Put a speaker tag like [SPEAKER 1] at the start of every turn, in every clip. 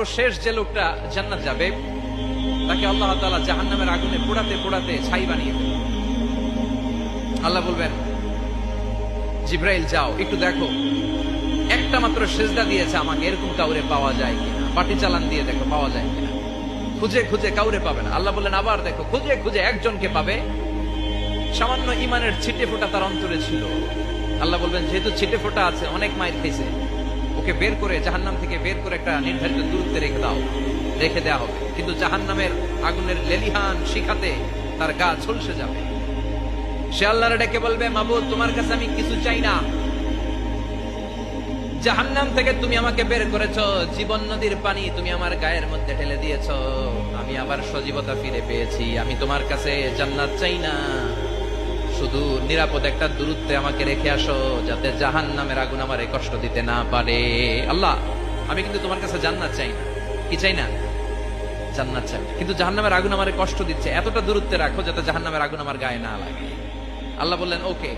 [SPEAKER 1] শেষ যে লোকটা জান্নাত যাবে তাকে আল্লাহ তাআলা জাহান্নামের আগুনে পোড়াতে পোড়াতে ছাই বানিয়ে দেবেন। আল্লাহ বলবেন, জিব্রাইল যাও একটু দেখো, একটা মাত্র সেজদা দিয়েছে আমাকে, এরকম কাউরে পাওয়া যায় কিনা, পাটি চালান দিয়ে দেখো পাওয়া যায় কিনা। খুঁজে খুঁজে কাউরে পাবে না। আল্লাহ বললেন আবার দেখো, খুঁজে খুঁজে একজনকে পাবে, সামান্য ইমানের ছিটে ফোঁটা তার অন্তরে ছিল। আল্লাহ বলবেন, যেহেতু ছিটে ফোঁটা আছে, অনেক মায়ের খেয়েছে, ওকে বের করে জাহান্নাম থেকে বের করে একটা নির্ধারিত দূরত্বে রেখে দাও, রেখে দেওয়া হবে। কিন্তু জাহান্নামের আগুনের লেলিহান শিখাতে তার গা ঝলসে যাবে। সে আল্লাহর ডেকে বলবে, মাবুদ তোমার কাছে আমি কিছু চাই না, জাহান্নাম থেকে তুমি আমাকে বের করেছো, জীবন নদীর পানি তুমি আমার গায়ের মধ্যে ঢেলে দিয়েছো, আমি আবার সজীবতা ফিরে পেয়েছি। আমি তোমার কাছে জান্নাত চাই না, শুধু নিরাপদ একটা দূরত্বে আমাকে রেখে আসো, যাতে জাহান্নামের আগুন আমারে কষ্ট দিতে না পারে। আল্লাহ, আমি কিন্তু তোমার কাছে জান্নাত চাই না। কি চাই না? জান্নাত চাই, কিন্তু জাহান্নামের আগুন আমারে কষ্ট দিচ্ছে, এতটা দূরত্বে রাখো যাতে জাহান্নামের আগুন আমার গায়ে না লাগে। আল্লাহ বললেন, ওকে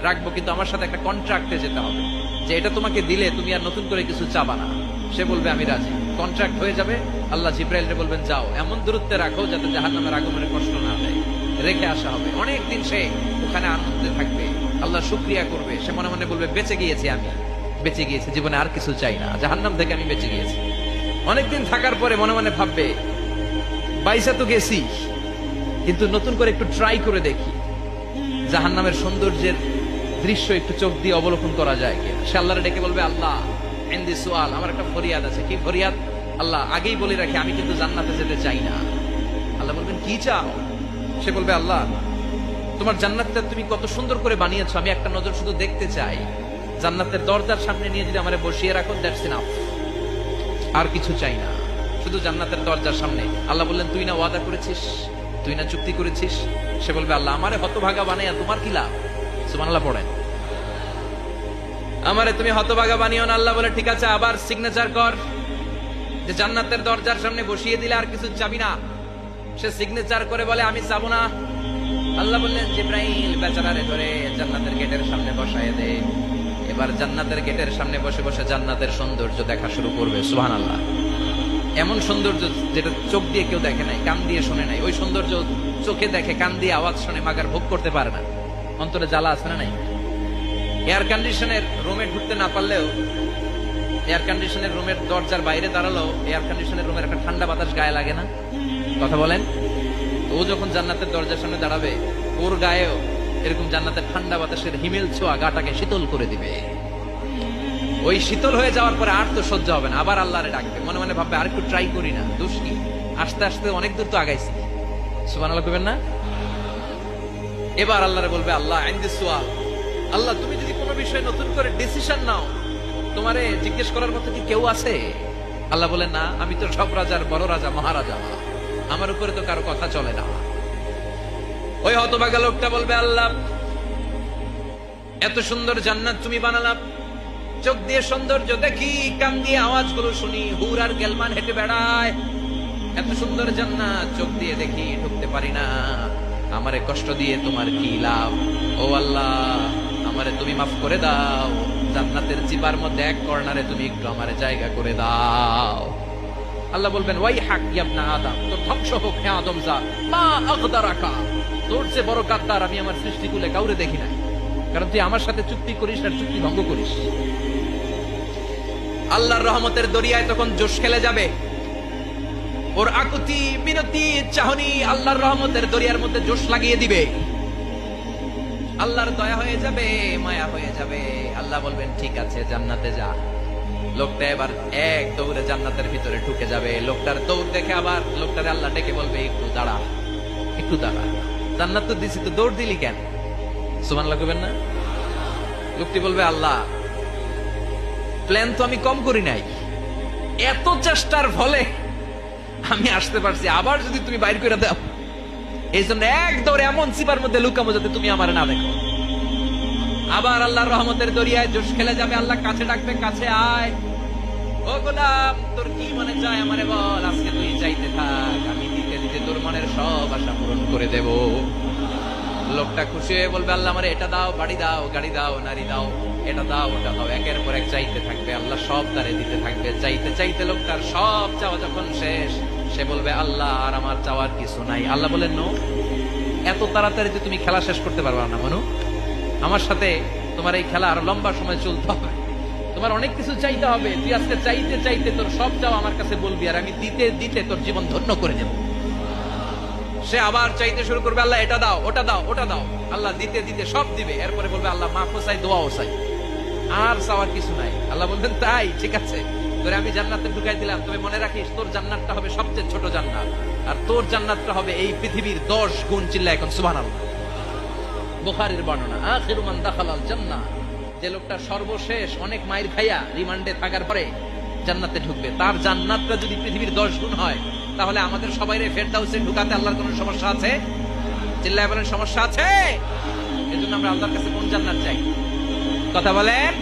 [SPEAKER 1] রাখবো, কিন্তু আমার সাথে একটা কন্ট্রাক্টে যেতে হবে, যে এটা তোমাকে দিলে তুমি আর নতুন করে কিছু চাবা না। সে বলবে আমি রাজি, কন্ট্রাক্ট হয়ে যাবে। আল্লাহ জিব্রাইলকে বলবেন, যাও এমন দূরত্বে রাখো যাতে জাহান্নামের আগুনের কষ্ট না দেয়, রেখে আসা হবে। অনেকদিন সে ওখানে আনন্দে থাকবে, আল্লাহ শুকরিয়া করবে। সে মনে মনে বলবে, বেঁচে গিয়েছি, আমি বেঁচে গিয়েছি, জীবনে আর কিছু চাই না, জাহান্নাম থেকে আমি বেঁচে গিয়েছি। অনেকদিন থাকার পরে মনে মনে ভাববে, বাইসা তো গেছি, কিন্তু নতুন করে একটু ট্রাই করে দেখি, জাহান্নামের সৌন্দর্যের দৃশ্য একটু চোখ দিয়ে অবলোকন করা যায় কিনা। সে আল্লাহর ডেকে বলবে, আল্লাহ ইনদি সুআল, আমার একটা ফরিয়াদ আছে। কি ফরিয়াদ? আল্লাহ আগেই বলে রাখি, আমি কিন্তু জান্নাতে যেতে চাই না। আল্লাহ বলবেন, কি চাও? সে বলবে, আল্লাহ তোমার জান্নাতটা তুমি কত সুন্দর করে বানিয়েছো, আমি একটা নজর শুধু দেখতে চাই। জান্নাতের দরজার সামনে নিয়ে যদি আমারে বসিয়ে রাখো, দ্যাটস ইনাফ, আর কিছু চাই না, শুধু জান্নাতের দরজার সামনে। আল্লাহ বললেন, তুই না ওয়াদা করেছিস, তুই না চুক্তি করেছিস। সে বলবে, আল্লাহ আমারে হতভাগা বানাইয়া তোমার কি লাভ? সুবহানাল্লাহ পড়েন, আমারে তুমি হতভাগা বানিও না। আল্লাহ বলে, ঠিক আছে, আবার সিগনেচার কর যে জান্নাতের দরজার সামনে বসিয়ে দিলে আর কিছু চাবি না। সে সিগনেচার করে বলে, আমি চাবো না। আল্লাহ বললেন, জিব্রাইল বেচারারে ধরে জান্নাতের গেটের সামনে বসায় দে। এবার জান্নাতের গেটের সামনে বসে বসে জান্নাতের সৌন্দর্য দেখা শুরু করবে। সুবহানাল্লাহ, এমন সৌন্দর্য যেটা চোখ দিয়ে কেউ দেখে নাই, কান দিয়ে শুনে নাই। ওই সৌন্দর্য চোখে দেখে, কান দিয়ে আওয়াজ শুনে, মাগার ভোগ করতে পারে না। অন্তরে জ্বালা আছে না নাই? এয়ার কন্ডিশনের রুমে ঢুকতে না পারলেও, এয়ার কন্ডিশনের রুমের দরজার বাইরে দাঁড়ালো, এয়ার কন্ডিশনের রুমের একটা ঠান্ডা বাতাস গায়ে লাগে না? কথা বলেন। ও যখন জান্নাতের দরজার সামনে দাঁড়াবে, ওর গায়েও এরকম জান্নাতের ঠান্ডা বাতাসের হিমেল ছোঁয়া গাটাকে শীতল করে দিবে। ওই শীতল হয়ে যাওয়ার পরে আর তো সহ্য হবে না, আবার আল্লাহরে ডাকবে, মনে মনে ভাববে, আর একটু ট্রাই করি না, দোষ কি, আস্তে আস্তে অনেক দূর তো আগাইছি। সুবহানাল্লাহ কইবেন না? এবার আল্লাহরে বলবে, আল্লাহ ইনদি সুআল, আল্লাহ তুমি যদি কোনো বিষয়ে নতুন করে ডিসিশন নাও, তোমারে জিজ্ঞেস করার মতো কি কেউ আছে? আল্লাহ বলে, না, আমি তো সব রাজার বড় রাজা, মহারাজা, আমার উপরে তো কারো কথা চলে না। ওই হতভাগা লোকটা বলবে, আল্লাহ এত সুন্দর জান্নাত তুমি বানালাম, চোখ দিয়ে সৌন্দর্য দেখি, কান দিয়ে আওয়াজগুলো শুনি, হুর আর গেলমান হেঁটে বেড়ায়, এত সুন্দর জান্নাত চোখ দিয়ে দেখি, ঢুকতে পারি না, আমারে কষ্ট দিয়ে তোমার কি লাভ? ও আল্লাহ, আমারে তুমি মাফ করে দাও, জান্নাতের চিপার মধ্যে এক কর্নারে তুমি একটু আমারে জায়গা করে দাও। আল্লাহ বলবেন, ওয়াই হাক ইবনা আদম, তোর ধ্বংস হোক হে আদম জাত, মা আগদারাকা, তোর চেয়ে বড় গাদ্দার আমি আমার সৃষ্টিকুলে কাউরে দেখি নাই, কারণ তুই আমার সাথে চুক্তি করিস আর চুক্তি ভঙ্গ করিস। আল্লাহর রহমতের দরিয়ায় তখন জোশ খেলে যাবে, ওর আকুতি মিনতি চাহনি আল্লাহর রহমতের দরিয়ার মধ্যে জোশ লাগিয়ে দিবে। আল্লাহর দয়া হয়ে যাবে, মায়া হয়ে যাবে। আল্লাহ বলবেন, ঠিক আছে, জান্নাতে যা। লোকটা এবার এক দৌড়ে জান্নাতের ভিতরে ঢুকে যাবে। লোকটার দৌড় দেখে আবার লোকটারে আল্লাহ ডেকে বলবে, একটু দাঁড়া, একটু দাঁড়া, জান্নাত তো দিছি, তো দৌড় দিলি কেন? সুবহানাল্লাহ কইবেন না? লোকটি বলবে, আল্লাহ প্ল্যান তো আমি কম করি নাই, এত চেষ্টার ফলে আমি আসতে পারছি, আবার যদি তুমি বাইর করে দাও, এই জন্য এক দৌড়ে এমন চিপার মধ্যে লুকাবো যাতে তুমি আমার না দেখো। আবার আল্লাহর রহমতের দরিয়ায় জোশ খেলে যাবে। আল্লাহ কাছে ডাকবে, কাছে আয়, ও গোলাম তোর কি মনে চায় আমারে বল, আজকে তুই চাইতে থাক, আমি দিতে দিতে তোর মনের সব আশা পূরণ করে দেব। লোকটা খুশি হয়ে বলবে, আল্লাহ আমারে এটা দাও, বাড়ি দাও, গাড়ি দাও, নারী দাও, এটা দাও ওটা দাও, একের পর এক চাইতে থাকবে, আল্লাহ সব তারে দিতে থাকবে। চাইতে চাইতে লোকটার সব চাওয়া যখন শেষ, সে বলবে আল্লাহ আর আমার চাওয়ার কিছু নাই। আল্লাহ বলেন নো, এত তাড়াতাড়ি যে তুমি খেলা শেষ করতে পারবা না মনু, আমার সাথে তোমার এই খেলা আরো লম্বা সময় চলতে হবে, তোমার অনেক কিছু চাইতে হবে। তুই আজকে চাইতে চাইতে তোর সব চাওয়া আমার কাছে বলবি, আর আমি দিতে দিতে তোর জীবন ধন্য করে দেব। সে আবার চাইতে শুরু করবে, আল্লাহ এটা দাও ওটা দাও ওটা দাও, আল্লাহ দিতে দিতে সব দিবে। এরপরে বলবে আল্লাহ মাফও চাই দোয়াও চাই, আর চাওয়ার কিছু নাই। আল্লাহ বলবেন তাই ঠিক আছে, তোরে আমি জান্নাতে ঢুকাই দিলাম, তবে মনে রাখিস তোর জান্নাতটা হবে সবচেয়ে ছোট জান্নাত, আর তোর জান্নাতটা হবে এই পৃথিবীর 10 গুণ। চিল্লা এখন সুবহানাল্লাহ। বুখারীর বর্ণনা, আখিরু মান দাখালাল জান্নাহ, যে লোকটা সর্বশেষ অনেক মাইর খাইয়া রিমান্ডে থাকার পরে জান্নাতে ঢুকবে, তার জান্নাতটা যদি পৃথিবীর 10 গুণ হয়, তাহলে আমাদের সবাইরে ফেরদাউসে ঢুকাতে আল্লাহর কোনো সমস্যা আছে? চিল্লায় বলেন সমস্যা আছে? এজন্য আমরা আল্লাহর কাছে কোন জান্নাত চাই? কথা বলেন।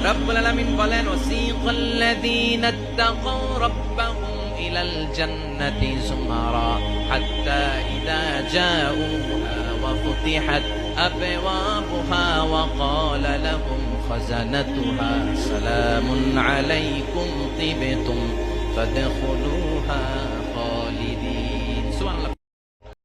[SPEAKER 1] রব্বুল আলামিন বলেন, ওয়াসিকাল্লাযীনা ইত্তাকাউ রাব্বাহুম ইলাল জান্নাতি যুমারা হাত্তা ইযা জাউহা ওয়া ফুতিহাত আবওয়াবুহা ওয়া ক্বালা লাহুম খাযানাতুহা সালামুন আলাইকুম তিবতুম ফাদখুলুহা খালিদিন।